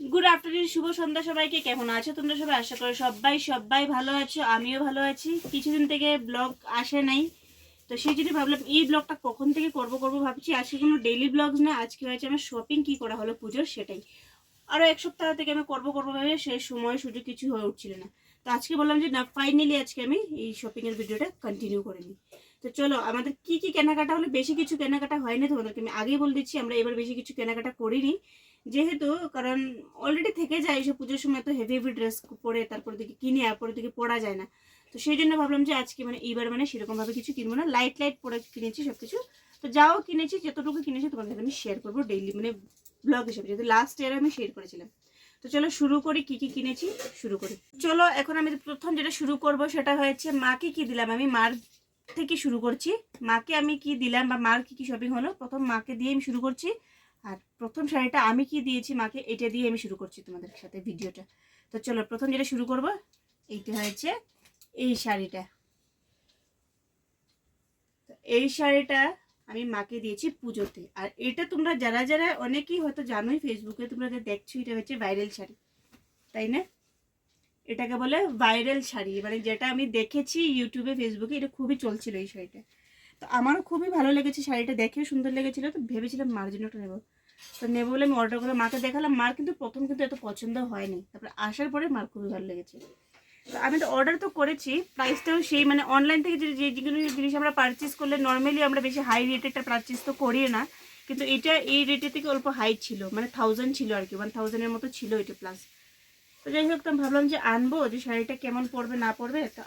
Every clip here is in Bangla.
গুড আফটারনুন, শুভ সন্ধ্যা সবাইকে। কেমন আছো তোমরা সবাই? আশা করি সবাই ভালো আছো, আমিও ভালো আছি। কিছুদিন থেকে ব্লগ আসে নাই, তো সেই জন্য ভাবলাম এই ব্লগটা কখন থেকে করবো ভাবছি। আজকে কোনো ডেইলি ব্লগস না, আজকে হয়েছে আমার শপিং কি করা হলো পুজোর, সেটাই। আরও এক সপ্তাহ থেকে আমি করবো ভেবে সেই সময় সুযোগ কিছু হয়ে উঠছিল না। তো আজকে বললাম যে না, ফাইনালি আজকে আমি এই শপিংয়ের ভিডিওটা কন্টিনিউ করে নিই। তো চলো, আমাদের কি কি কেনাকাটা হলো। বেশি কিছু কেনাকাটা হয়নি, তোমাদেরকে আমি আগেই বলে দিচ্ছি। আমরা এবার বেশি কিছু কেনাকাটা করিনি, যেহেতু কারণ অলরেডি থেকে যায় এসব পুজোর সময়, তো হেভি হেভি ড্রেস পরে তারপর দিকে কিনে আর পরে দিকে পরা যায় না। তো সেই জন্য ভাবলাম যে আজকে এইবার সেরকমভাবে কিছু কিনবো না, লাইট পরে কিনেছি সব কিছু। তো যাও কিনেছি, যতটুকু কিনেছি তোমাদের সাথে আমি শেয়ার করবো ডেইলি, ব্লগ হিসেবে, যেহেতু লাস্ট ইয়ার আমি শেয়ার করেছিলাম। তো চলো শুরু করি, কি কি কিনেছি শুরু করি। চলো, এখন আমি প্রথম যেটা শুরু করব সেটা হয়েছে মাকে কি দিলাম। আমি মার থেকে শুরু করছি। মাকে আমি কি দিলাম বা মার কি কি শপিং হলো, প্রথম মাকে দিয়ে আমি শুরু করছি। আর প্রথম শাড়িটা আমি কি দিয়েছি মাকে, এটা দিয়ে আমি শুরু করছি তোমাদের সাথে ভিডিওটা। তো চলো, প্রথম যেটা শুরু করব এইটা হয়েছে এই শাড়িটা। তো এই শাড়িটা আমি মাকে দিয়েছি পুজোতে। আর এটা তোমরা যারা যারা অনেকেই হয়তো জানোই, ফেসবুকে তোমরা দেখছো, এটা হচ্ছে ভাইরাল শাড়ি, তাই না? এটাকে বলে ভাইরাল শাড়ি, যেটা আমি দেখেছি ইউটিউবে ফেসবুকে, এটা খুবই চলছিল এই শাড়িটা। তো আমারও খুবই ভালো লেগেছে শাড়িটা, দেখেও সুন্দর লেগেছিলো। তো ভেবেছিলাম মার জন্য একটা নেবো। তো নেবো বলে আমি অর্ডার করে মাকে দেখালাম। মার কিন্তু প্রথম এত পছন্দ হয়নি, তারপরে আসার পরে মার খুবই ভালো লেগেছে। তো আমি তো অর্ডার তো করেছি, প্রাইসটাও সেই অনলাইন থেকে যে যেগুলো জিনিস আমরা পারচেস করলে নর্মালি আমরা বেশি হাই রেটেডটা পারচেস তো করি না, কিন্তু এটা এই রেটের থেকে অল্প হাই ছিল, 1000 ছিল আর কি, 1000-এর মতো ছিল এটা প্লাস। তো যাই হোক, তো আমি ভাবলাম যে আনবো, যে শাড়িটা কেমন পড়বে না পড়বে, তো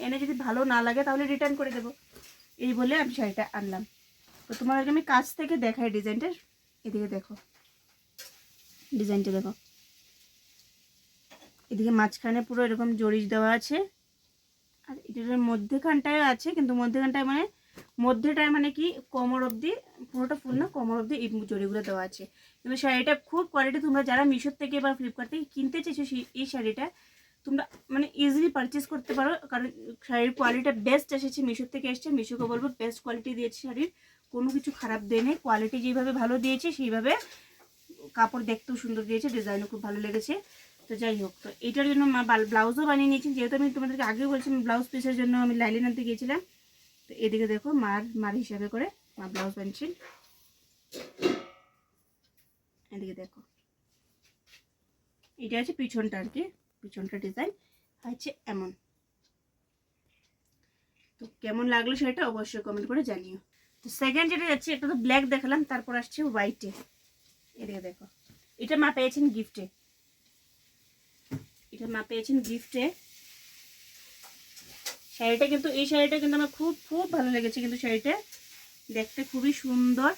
এনে যদি ভালো না লাগে তাহলে রিটার্ন করে দেবো, এই বলে আমি শাড়িটা আনলাম। তো তোমাদেরকে আমি কাছ থেকে দেখাই ডিজাইনটার। এদিকে দেখো, ডিজাইনটা দেখো, এদিকে মাঝখানে পুরো এরকম জড়িস দেওয়া আছে, আর এটার মধ্যেখানটায় আছে, কিন্তু মধ্যেখানটায় মধ্যেটায় কি কোমর অবধি, পুরোটা ফুল না, কোমর অবধি এই জড়িগুলো দেওয়া আছে। কিন্তু শাড়িটা খুব কোয়ালিটি। তোমরা যারা মিশোর থেকে বা ফ্লিপকার্ট থেকে কিনতে চেয়েছো এই শাড়িটা, তোমরা ইজিলি পারচেস করতে পারো, কারণ শাড়ির কোয়ালিটি বেস্ট এসেছে, মিশোর থেকে এসছে। মিশোকে বলবো বেস্ট কোয়ালিটি দিয়েছে শাড়ির, কোনো কিছু খারাপ দেয়নি। কোয়ালিটি যেভাবে ভালো দিয়েছে সেইভাবে কাপড় দেখতেও সুন্দর দিয়েছে, ডিজাইনও খুব ভালো লেগেছে। তো যাই হোক, তো এইটার জন্য ব্লাউজও বানিয়ে নিয়েছি, যেহেতু আমি তোমাদেরকে আগেও বলছিলাম ব্লাউজ পিসের জন্য আমি লাইলিন আনতে গিয়েছিলাম। তো এদিকে দেখো, মার হিসাবে করে মা ব্লাউজ বানিয়েছি। এদিকে দেখো, এটা আছে পিছনটা আর কি, পিছনটা ডিজাইন হচ্ছে এমন। তো কেমন লাগলো সেটা অবশ্যই কমেন্ট করে জানিও। তো সেকেন্ড যেটা যাচ্ছে, একটা তো ব্ল্যাক দেখালাম, তারপর আসছে হোয়াইটে। এদিকে দেখো, এটা মা পেয়েছেন গিফটে, এটা মা পেয়েছেন গিফটে। শাড়িটা কিন্তু, এই শাড়িটা কিন্তু আমার খুব খুব ভালো লেগেছে, কিন্তু শাড়িটা দেখতে খুবই সুন্দর।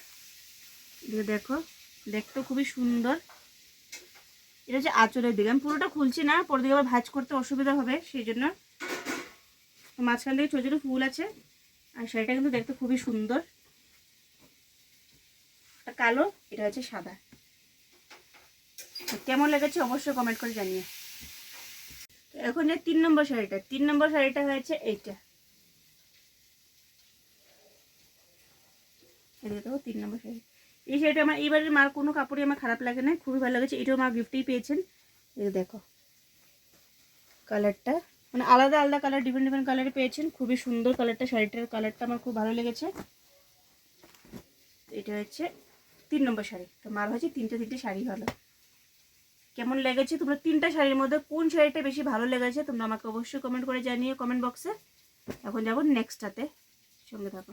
দেখো, দেখতে খুবই সুন্দর। এটা হচ্ছে আঁচলের দিকে, আমি পুরোটা খুলছি না, পরে দিকে আবার ভাঁজ করতে অসুবিধা হবে, সেই জন্য। মাঝখান থেকে ছোটো ছোটো ফুল আছে, আর শাড়িটা কিন্তু দেখতে খুবই সুন্দর। এটা কালো, এটা হচ্ছে সাদা। কেমন লেগেছে অবশ্যই কমেন্ট করে জানিয়ে। এখন যে 3 নম্বর শাড়িটা, 3 নম্বর শাড়িটা হয়েছে এইটা। এটা দেখো 3 নম্বর শাড়ি। এই শাড়িটা আমার এইবারের মার কোনো কাপড়ই আমার খারাপ লাগে না, খুবই ভালো লেগেছে। এটাও মা গিফটেই পেয়েছেন। এই দেখো কালারটা, আলাদা আলাদা কালার, ডিফারেন্ট কালারে পেয়েছেন, খুবই সুন্দর কালারটা। শাড়িটার কালারটা আমার খুব ভালো লেগেছে। এটা হচ্ছে 3 নম্বর শাড়ি। তো মার হচ্ছে তিনটে শাড়ি হলো। কেমন লেগেছে, তোমরা 3টা শাড়ির মধ্যে কোন শাড়িটা বেশি ভালো লেগেছে তোমরা আমাকে অবশ্যই কমেন্ট করে জানিও কমেন্ট বক্সে। এখন যাবো নেক্সটটাতে, সঙ্গে থাকো।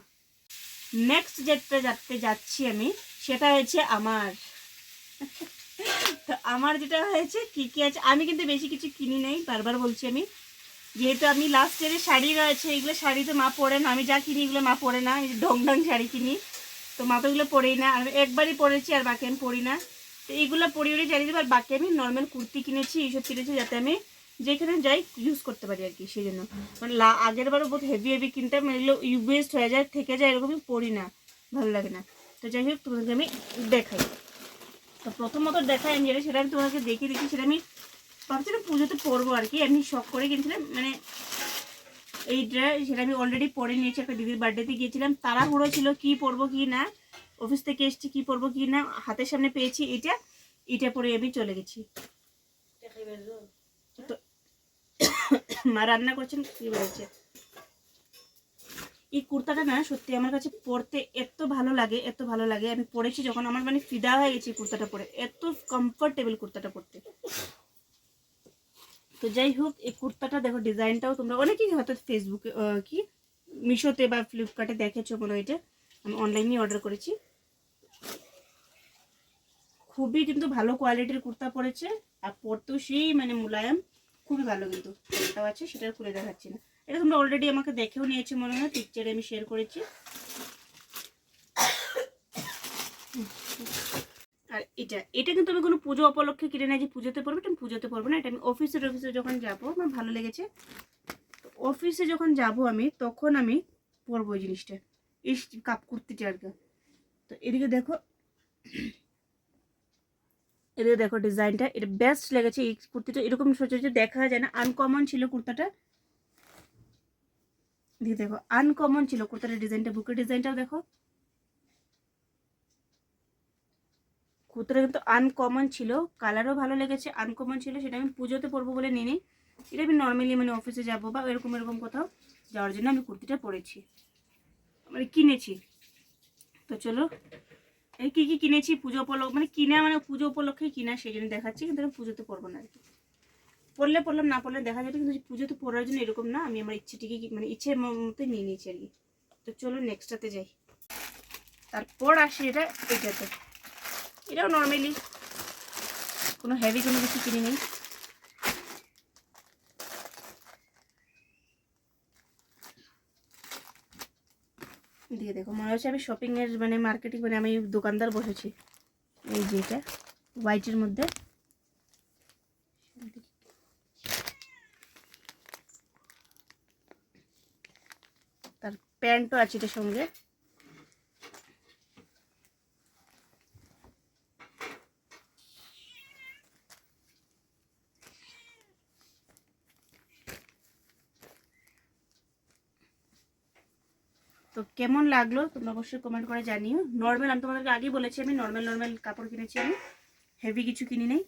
নেক্সট যেটা যাচ্ছি আমি, সেটা হচ্ছে আমার। তো আমার যেটা হয়েছে কি কি আছে, আমি কিন্তু বেশি কিছু কিনি নেই, বারবার বলছি আমি, যেহেতু আমি লাস্ট ইয়ারের শাড়ি রয়েছে, এগুলো শাড়ি তো মা পরে না, আমি যা কিনি এগুলো মা পরে না, ঢং ঢং শাড়ি কিনি, তো মা তো এগুলো পরেই না। আমি একবারই পরেছি, আর বাকি আমি পরি না। তো এইগুলো পরি ওরে জানিয়ে দেবো, আর বাকি আমি নর্মাল কুর্তি কিনেছি, এইসব কিনেছি যাতে আমি যেখানে যাই ইউজ করতে পারি আর কি, সেই জন্য। আগের বারও বহুত হেভি হেভি কিনতাম, এগুলো ওয়েস্ট হয়ে যায়, থেকে যায়, এরকমই পরি না, ভালো লাগে না। তো যাই হোক, তোমাদেরকে আমি দেখাই। তো প্রথমত দেখাই আমি যেটা, সেটা আমি তোমাকে দেখিয়ে দিচ্ছি। সেটা আমি ভাবছিলাম পুজোতে পরবো আর কি, আমি শখ করে কিনছিলাম এই ড্রেস। সেটা আমি অলরেডি পরে নিয়েছি, একটা দিদির বার্থডেতে গিয়েছিলাম, তাড়াহুড়ো ছিল কি পরবো কি না, অফিস থেকে এসেছি কি পরবো কি না, হাতের সামনে পেয়েছি এটা পরে আমি চলে গেছি। তো মা রান্না করছেন, কি বলছে। এই কুর্তাটা না সত্যি আমার কাছে পরতে এত ভালো লাগে, এত ভালো লাগে। আমি পরেছি যখন, আমার মানে ফিদা হয়ে গেছি কুর্তাটা পরে, এত কমফোর্টেবল কুর্তাটা পরতে। তো যাই হোক, এই কুর্তাটা দেখো, ডিজাইনটাও তোমরা অনেকেই হয়তো ফেসবুকে কি মিশোতে বা ফ্লিপকার্টে দেখেছো মনে হয়। এটা আমি অনলাইনে অর্ডার করেছি। খুবই কিন্তু ভালো কোয়ালিটির কুর্তা পরেছে, আর পরতেও সেই মানে মোলায়েম, খুবই ভালো। কিন্তু এটাও আছে, সেটা খুলে দেখাচ্ছি না। এটা তোমরা অলরেডি আমাকে দেখেও নিয়েছো মনে হয়, পিকচারে আমি শেয়ার করেছি। আর এটা কিন্তু আমি কোনো পুজো উপলক্ষে কিনে নাই যে পুজোতে পরবো, এটা আমি পুজোতে পরবো না। এটা আমি অফিসে যখন যাবো, আমার ভালো লেগেছে। অফিসে যখন যাব আমি, তখন আমি পরবো এই জিনিসটা, এই কাপ কুর্তিটা আর কি। তো এদিকে দেখো, ডিজাইনটা, এটা বেস্ট লেগেছে। এই কুর্তিটা এরকম সচরাচর দেখা যায় না, আনকমন ছিল কুর্তাটা। দেখো আনকমন ছিল কুর্তাটার ডিজাইনটা, বুকের ডিজাইনটাও দেখো, কুর্তাটা কিন্তু আনকমন ছিল, কালারও ভালো লেগেছে, আনকমন ছিল। সেটা আমি পুজোতে পরবো বলে নিই। এটা আমি নর্মালি মানে অফিসে যাবো বা এরকম কোথাও যাওয়ার জন্য আমি কুর্তিটা পরেছি, মানে কিনেছি। তো চলো, এই কী কিনেছি পুজো উপলক্ষে, মানে কিনা মানে পুজো উপলক্ষে কিনা, সেই জন্য দেখাচ্ছি। কিন্তু আমি পুজোতে পরবো না আর কি। পরলে পরলাম, না পরলে দেখা যাবে। কিন্তু পুজোতে পরার জন্য এরকম না, আমি আমার ইচ্ছেটিকে মানে ইচ্ছের মতো নিয়ে নিয়েছি আর কি। তো চলো নেক্সটটাতে যাই। তারপর আসি এটাতে। এটাও নর্মালি কোনো হেভি কোনো কিছু কিনে নেই। দিয়ে দেখো, মনে হচ্ছে আমি শপিংয়ের মানে মার্কেটিং, মানে আমি দোকানদার বসেছি। এই যে এটা হোয়াইটের মধ্যে, তার প্যান্টও আছে এটার সঙ্গে। তো কেমন লাগলো তোমরা অবশ্যই কমেন্ট করে জানিও। নর্মাল, আমি তোমাদেরকে আগেই বলেছি, আমি নর্মাল কাপড় কিনেছি, আমি হেভি কিছু কিনি নেই।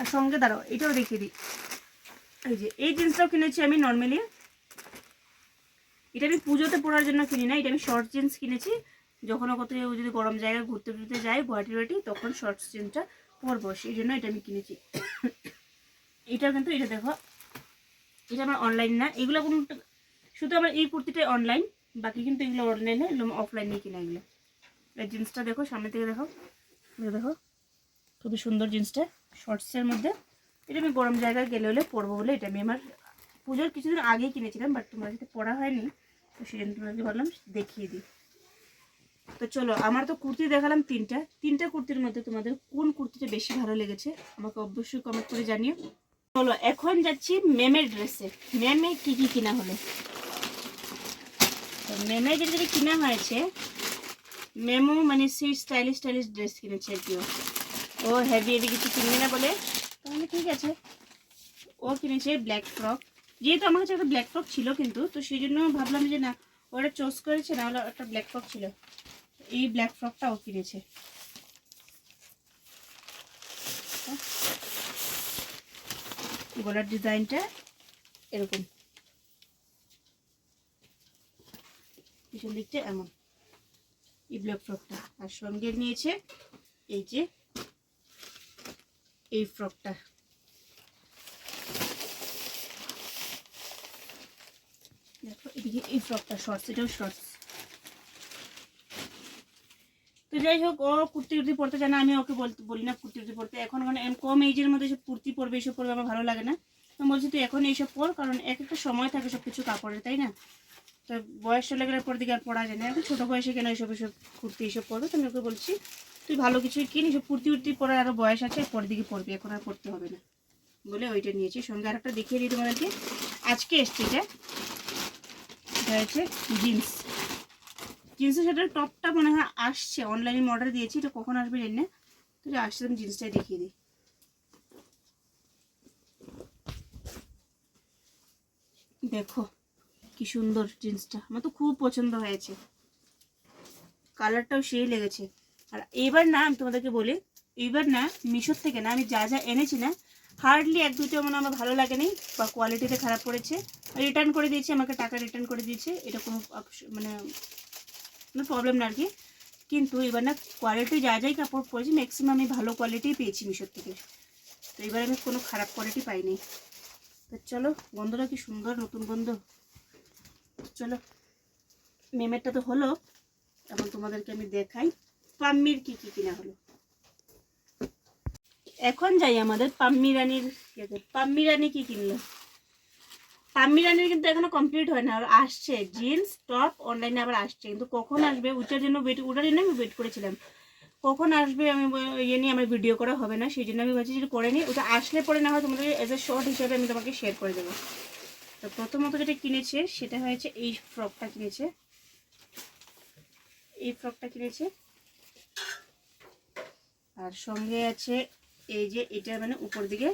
আর সঙ্গে দাঁড়াও, এটাও দেখিয়ে দিই। এই যে এই জিন্সটাও কিনেছি আমি নর্মালি। এটা আমি পুজোতে পরার জন্য কিনি না, এটা আমি শর্ট জিন্স কিনেছি। যখন কোথাও যদি গরম জায়গায় ঘুরতে ফিরতে যাই গুয়াহাটি, তখন শর্ট জিন্সটা পরবো, সেই জন্য এটা আমি কিনেছি। এটা কিন্তু, এটা দেখো, এটা আমার অনলাইন না, এগুলো কোনো, শুধু আমার এই কুর্তিটাই অনলাইন, বাকি কিন্তু এগুলো অনলাইনে, অফলাইনে কিনা এগুলো। এই জিন্সটা দেখো, সামনে থেকে দেখো, দেখো খুবই সুন্দর জিন্সটা, শর্টসের মধ্যে। এটা আমি গরম জায়গায় গেলে হলে পরবো বলে এটা আমি আমার পুজোর কিছুদিন আগেই কিনেছিলাম, বাট তোমার সাথে পরা হয়নি, তো সেই জন্য তোমাকে ভাবলাম দেখিয়ে দিই। তো চলো, আমার তো কুর্তি দেখালাম তিনটা কুর্তির মধ্যে তোমাদের কোন কুর্তিটা বেশি ভালো লেগেছে আমাকে অবশ্যই কমেন্ট করে জানিও। চলো এখন যাচ্ছি মেমের ড্রেসে। মেমে কি কিনা হলো। তো মেমে যেটা কিনা হয়েছে, মেমো মানে সেই স্টাইলিশ ড্রেস কিনেছে আর কি। ও হেভি কিছু কিনবে না বলে, তাহলে ঠিক আছে। ও কিনেছে ব্ল্যাক ফ্রক, যেহেতু আমার কাছে একটা ব্ল্যাক ফ্রক ছিল কিন্তু, তো সেই জন্য ভাবলাম যে না, ওটা চয়েস করেছে, না হলে একটা ব্ল্যাক ফ্রক ছিল, এই ব্ল্যাক ফ্রকটা ও কিনেছে। গলার ডিজাইনটা এরকম, পিছন দিকটা এমন, এই ব্ল্যাক ফ্রকটা। আর সঙ্গে নিয়েছে এই যে এই ফ্রকটা। দেখো এদিকে এই ফ্রকটা শর্টস, এটাও শর্টস। তো যাই হোক, ও কুর্তি পরতে জানে, আমি ওকে বলি না কুর্তি পরতে। এখন মানে কম এজের মধ্যে এসব কুর্তি পরবে, এইসব পরবে আমার ভালো লাগে না। তো বলছি তুই এখন এইসব পর, কারণ একটা সময় থাকে সব কিছু কাপড়ের, তাই না? তো বয়স চলে গেলে পর দিকে আর পরা যায় না। এখন ছোটো বয়সে কেন এইসব কুর্তি এইসব পরবে? তো আমি ওকে বলছি তুই ভালো কিছুই কিন, এইসব কুর্তি পরার আরও বয়স আছে, পরের দিকে পরবি, এখন আর পরতে হবে না বলে ওইটা নিয়েছি। সঙ্গে আরেকটা দেখিয়ে দিই তোমাদেরকে, আজকে এসছে এটা হচ্ছে জিন্সের সাথে টপটা মনে হয় আসছে, অনলাইনে অর্ডার দিয়েছি, এটা কখন আসবে জানি না। তো আসছে, আমি জিন্সটাই দেখিয়ে দিই। দেখো কি সুন্দর জিন্সটা, আমার তো খুব পছন্দ হয়েছে, কালারটাও সেই লেগেছে। আর এইবার না আমি তোমাদেরকে বলি, এইবার না মিশোর থেকে না আমি যা যা এনেছি না, হার্ডলি এক দুটো মানে আমার ভালো লাগেনি বা কোয়ালিটিতে খারাপ পড়েছে, রিটার্ন করে দিয়েছি, আমাকে টাকা রিটার্ন করে দিয়েছে, এটা কোনো মানে প্রবলেম না আর কি। কিন্তু এবার না কোয়ালিটি যা যাই কাপড় পরেছি ম্যাক্সিমাম আমি ভালো কোয়ালিটি পেয়েছি মিশোর থেকে। তো এবার আমি কোনো খারাপ কোয়ালিটি পাইনি। তো চলো, গন্ধটা কি সুন্দর, নতুন গন্ধ। চলো, মেমেরটা তো হলো, এখন তোমাদেরকে আমি দেখাই পাম্মির কি কি কিনা হলো। এখন যাই আমাদের পাম্মি রানীর, পাম্মি রানী কি কিনলো। পাম্মি রানীর কিন্তু এখনো কমপ্লিট হয় না, আর আসছে জিন্স টপ অনলাইনে আবার আসছে, কিন্তু কখন আসবে ওটার জন্য আমি ওয়েট করেছিলাম, কখন আসবে আমি ইয়ে নিয়ে আমার ভিডিও করা হবে না, সেই জন্য আমি ভাবছি যেটা করে নিই, ওটা আসলে পরে না হয় তোমাদের এজ এ শর্ট হিসেবে আমি তোমাকে শেয়ার করে দেবো। তো প্রথমত যেটা কিনেছে সেটা হয়েছে এই ফ্রকটা কিনেছে, এই ফ্রকটা কিনেছে। আর সঙ্গে আছে এই যে এটা মানে উপর দিকে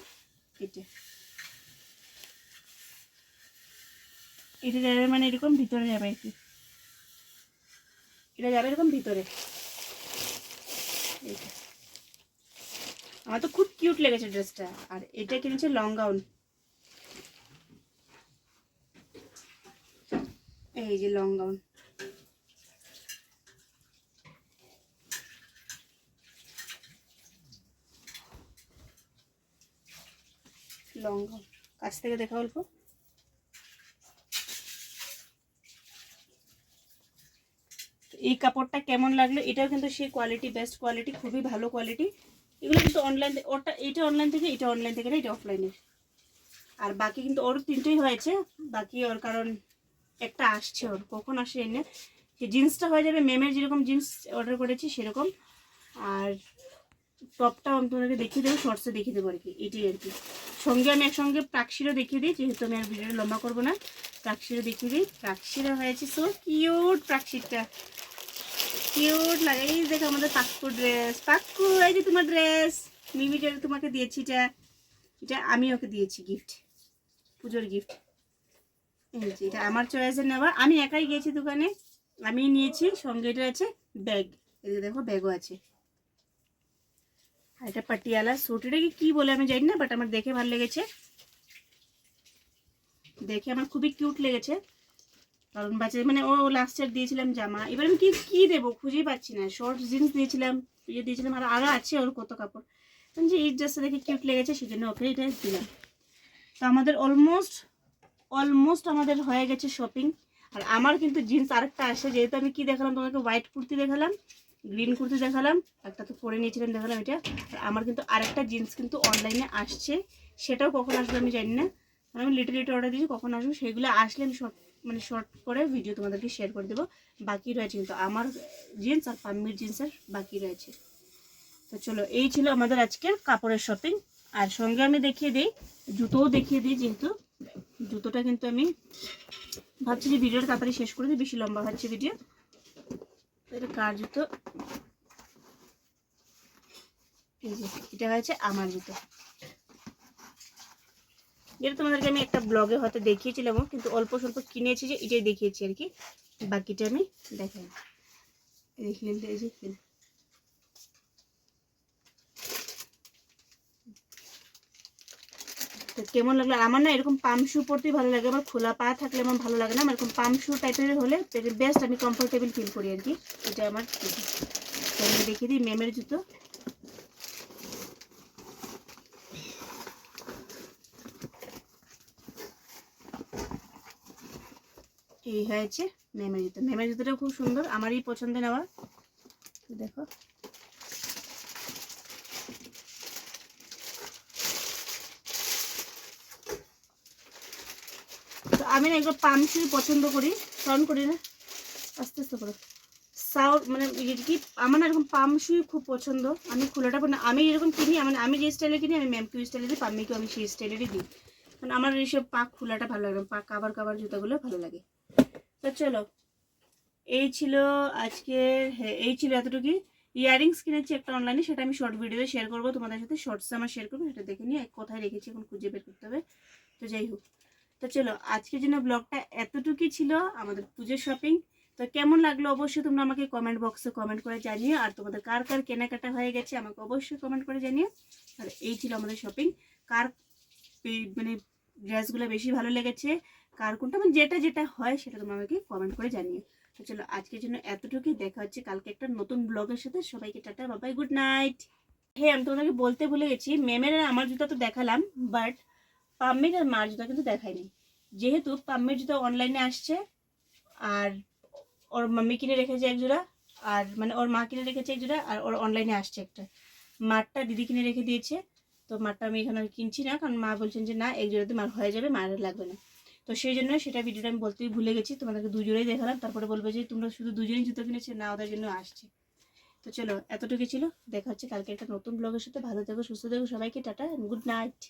এটা যাবে মানে এরকম ভিতরে যাবে আর কি, এটা যাবে এরকম ভিতরে। আমার তো খুব কিউট লেগেছে ড্রেসটা। আর এটা কিনেছে লং গাউন, এই যে লং গাউন, লং গাউন কাছ থেকে দেখা অল্প। এই কাপড়টা কেমন লাগলো, এটাও কিন্তু সেই কোয়ালিটি, বেস্ট কোয়ালিটি, খুবই ভালো কোয়ালিটি। এগুলো কিন্তু অনলাইন, ওটা এটা অনলাইন থেকে, এটা অনলাইন থেকে না, এটা অফলাইনের। আর বাকি কিন্তু ওর তিনটেই হয়েছে, বাকি ওর কারণ একটা আসছে, ওর কখন আসে এনে। যে জিন্সটা হয়ে যাবে মেমের যেরকম জিন্স অর্ডার করেছি সেরকম। আর টপটাও আমি তোমাদেরকে দেখিয়ে দেবো, শর্টসে দেখিয়ে দেবো আর কি, এটাই আর কি। সঙ্গে আমি একসঙ্গে প্রাক্সিরও দেখিয়ে দিই, যেহেতু আমি আর ভিডিও লম্বা করবো না, প্রাক্সিরও দেখিয়ে দিই। প্রাক্সিরও হয়েছে সো কিউট, প্রাক্সিরটা কিউট লাগে। এই দেখো আমাদের পাক্কুর ড্রেস, পাক্কু এই যে তোমার ড্রেস, মিমি যেটা তোমাকে দিয়েছি, এটা এটা আমি ওকে দিয়েছি গিফট, পুজোর গিফট। এই যে এটা আমার চয়েসের নেওয়া, আমি একাই গিয়েছি দোকানে, আমি নিয়েছি। সঙ্গে এটা আছে ব্যাগ, এই যে দেখো ব্যাগও আছে। আর এটা পাটিয়ালা স্যুট, এটাকে কি বলে আমি জানি না, বাট আমার দেখে ভালো লেগেছে, দেখে আমার খুবই কিউট লেগেছে। কারণ বাচ্চা মানে ও লাস্ট ইয়ার দিয়েছিলাম জামা, এবার আমি কি দেবো খুঁজেই পাচ্ছি না। শর্ট জিন্স দিয়েছিলাম, ইয়ে দিয়েছিলাম, আর আরও আছে ওর কত কাপড়, যে এই ড্রেসটা দেখে কিউট লেগেছে, সেই জন্য ওকে এটা দিলাম। তো আমাদের অলমোস্ট আমাদের হয়ে গেছে শপিং। আর আমার কিন্তু জিন্স আরেকটা আসে, যেহেতু আমি কি দেখালাম তোমাকে, হোয়াইট কুর্তি দেখালাম, গ্রিন কুর্তি দেখালাম, একটা তো পরে নিয়েছিলাম দেখালাম এটা। আর আমার কিন্তু আরেকটা জিন্স কিন্তু অনলাইনে আসছে, সেটাও কখন আসবে আমি জানি না, আমি লিটল অর্ডার দিয়েছি, কখন আসবে সেগুলো আসলে আমি শর্ট করে ভিডিও তোমাদেরকে শেয়ার করে দেবো। বাকি রয়েছে কিন্তু আমার জিন্স আর পাম্মির জিন্সের বাকি রয়েছে। তো চলো, এই ছিল আমাদের আজকের কাপড়ের শপিং। আর সঙ্গে আমি দেখিয়ে দিই, জুতোও দেখিয়ে দিই, যেহেতু জুতোটা কিন্তু আমি ভাবছি যে ভিডিওটা তাড়াতাড়ি শেষ করে দিই, বেশি লম্বা হচ্ছে ভিডিও। এটা কার জুতো, এই যে এটা হয়েছে আমার জুতো, যেটা তোমাদেরকে আমি একটা ব্লগে হয়তো দেখিয়েছিলাম, কিন্তু অল্প স্বল্প কিনেছি, যে এটাই দেখিয়েছি আর কি, বাকিটা আমি দেখাই। এই হিলটা, এই যে হিল, তো কেমন লাগলো। আমার না এরকম পাম শু পরতেই ভালো লাগে, আমার খোলা পা থাকলে আমার ভালো লাগে না, আমার এরকম পাম শু টাইপের হলে বেস্ট, আমি কমফোর্টেবল ফিল করি আর কি। এটা আমার দেখিয়ে দিই মেমের জুতো, এই হয়েছে মেমের জুতো। মেমের জুতোটা খুব সুন্দর, আমারই পছন্দ নেওয়া, দেখো। তো আমি না এগুলো পাম শুই পছন্দ করি, সাউন্ড করি না, আস্তে আস্তে করো সাউন্ড, মানে কি আমার না এরকম পাম শুই খুব পছন্দ। আমি খোলাটা না, আমি এরকম কিনি, আমি যে স্টাইলে কিনি, আমি ম্যামকে স্টাইলে দিই, পাম্মিকেও আমি সেই স্টাইলেরই দিই, কারণ আমার এইসব পা খোলাটা ভালো লাগে, পা কাবার জুতাগুলো ভালো লাগে। তো চলো, এই ছিল আজকের, হ্যাঁ এই ছিল এতটুকুই। ইয়াররিংস কিনেছি একটা অনলাইনে, সেটা আমি শর্ট ভিডিওতে শেয়ার করবো তোমাদের সাথে, শর্টসে আমার শেয়ার করবো, সেটা দেখে নিয়ে কোথায় রেখেছি এখন খুঁজে বের করতে হবে। তো যাই হোক, তো চলো আজকের জন্য ব্লগটা এতটুকুই ছিল, আমাদের পুজোর শপিং। তো তো কেমন লাগলো অবশ্যই তোমরা আমাকে কমেন্ট বক্সে কমেন্ট করে জানিও, আর তোমাদের কার কার কেনাকাটা হয়ে গেছে আমাকে অবশ্যই কমেন্ট করে জানিও। আর এই ছিল আমাদের শপিং। কার মানে ড্রেসগুলো বেশি ভালো লেগেছে, কার কোনটা মানে যেটা যেটা হয় সেটা তোমরা আমাকে কমেন্ট করে জানিও। তো চলো আজকের জন্য এতটুকুই, দেখা হচ্ছে কালকে একটা নতুন ব্লগের সাথে। সবাইকে টাটা, বাবাই, গুড নাইট। হ্যাঁ, আমি তোমাদেরকে বলতে ভুলে গেছি, ম্যামের আর আমার জুতা তো দেখালাম, বাট পাম্মির আর মার জুতা কিন্তু দেখায়নি। যেহেতু পাম্মির জুতা অনলাইনে আসছে, আর ওর মাম্মি কিনে রেখেছে এক জোড়া, আর মানে ওর মা কিনে রেখেছে এক জোড়া, আর ওর অনলাইনে আসছে একটা। মারটা দিদি কিনে রেখে দিয়েছে, তো মারটা আমি এখানে কিনছি না, কারণ মা বলছেন যে না এক জোড়াতে মার হয়ে যাবে, মার লাগবে না। তো সেই জন্য সেটা ভিডিওটা আমি বলতেই ভুলে গেছি, তোমাদেরকে দুজোড়াই দেখালাম। তারপরে বলবে যে তোমরা শুধু দুজনেই জুতো কিনেছে, না ওদের জন্য আসছে। তো চলো এতটুকু ছিল, দেখা হচ্ছে কালকে একটা নতুন ব্লগের সাথে। ভালো থেকো, সুস্থ থেকো সবাইকে, টাটা, গুড নাইট।